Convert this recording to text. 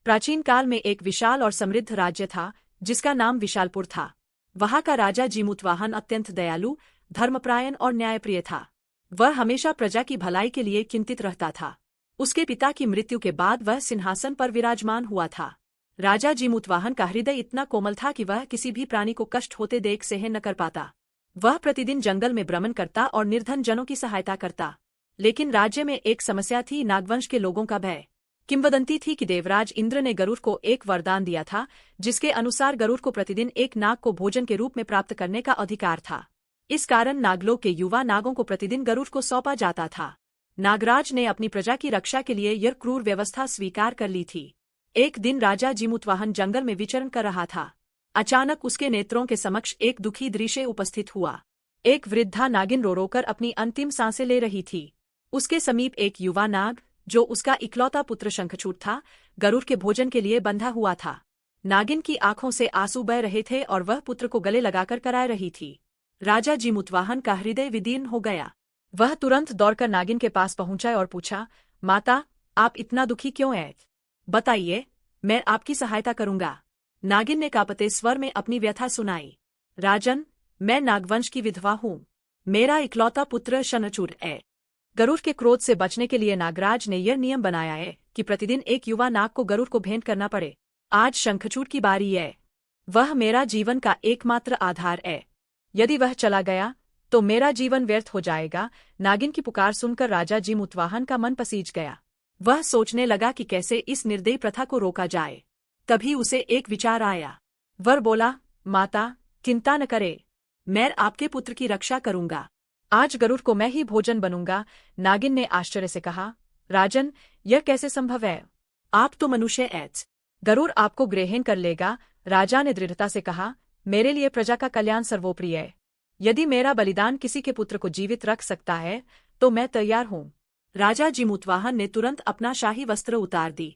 प्राचीन काल में एक विशाल और समृद्ध राज्य था, जिसका नाम विशालपुर था। वहाँ का राजा जीमूतवाहन अत्यंत दयालु, धर्मपरायण और न्यायप्रिय था। वह हमेशा प्रजा की भलाई के लिए चिंतित रहता था। उसके पिता की मृत्यु के बाद वह सिंहासन पर विराजमान हुआ था। राजा जीमूतवाहन का हृदय इतना कोमल था कि वह किसी भी प्राणी को कष्ट होते देख सहन न कर पाता। वह प्रतिदिन जंगल में भ्रमण करता और निर्धन जनों की सहायता करता। लेकिन राज्य में एक समस्या थी, नागवंश के लोगों का भय। किंवदंती थी कि देवराज इंद्र ने गरुड़ को एक वरदान दिया था, जिसके अनुसार गरुड़ को प्रतिदिन एक नाग को भोजन के रूप में प्राप्त करने का अधिकार था। इस कारण नागलोक के युवा नागों को प्रतिदिन गरुड़ को सौंपा जाता था। नागराज ने अपनी प्रजा की रक्षा के लिए यह क्रूर व्यवस्था स्वीकार कर ली थी। एक दिन राजा जीमूतवाहन जंगल में विचरण कर रहा था। अचानक उसके नेत्रों के समक्ष एक दुखी दृश्य उपस्थित हुआ। एक वृद्धा नागिन रो रोकर अपनी अंतिम सांसें ले रही थी। उसके समीप एक युवा नाग, जो उसका इकलौता पुत्र शंखचूड़ था, गरुड़ के भोजन के लिए बंधा हुआ था। नागिन की आंखों से आंसू बह रहे थे और वह पुत्र को गले लगाकर कराए रही थी। राजा जीमूतवाहन का हृदय विदीर्ण हो गया। वह तुरंत दौड़कर नागिन के पास पहुंचा और पूछा, माता, आप इतना दुखी क्यों हैं? बताइए, मैं आपकी सहायता करूंगा। नागिन ने कांपते स्वर में अपनी व्यथा सुनाई। राजन, मैं नागवंश की विधवा हूँ। मेरा इकलौता पुत्र शंखचूड़ है। गरुड़ के क्रोध से बचने के लिए नागराज ने यह नियम बनाया है कि प्रतिदिन एक युवा नाग को गरुड़ को भेंट करना पड़े। आज शंखचूड़ की बारी है। वह मेरा जीवन का एकमात्र आधार है। यदि वह चला गया तो मेरा जीवन व्यर्थ हो जाएगा। नागिन की पुकार सुनकर राजा जीमूतवाहन का मन पसीज गया। वह सोचने लगा कि कैसे इस निर्दयी प्रथा को रोका जाए। तभी उसे एक विचार आया। वह बोला, माता, चिंता न करे, मैं आपके पुत्र की रक्षा करूंगा। आज गरुड़ को मैं ही भोजन बनूंगा। नागिन ने आश्चर्य से कहा, राजन, यह कैसे संभव है? आप तो मनुष्य हैं। गरुड़ आपको ग्रहण कर लेगा। राजा ने दृढ़ता से कहा, मेरे लिए प्रजा का कल्याण सर्वोपरि है। यदि मेरा बलिदान किसी के पुत्र को जीवित रख सकता है तो मैं तैयार हूँ। राजा जीमूतवाहन ने तुरंत अपना शाही वस्त्र उतार दी।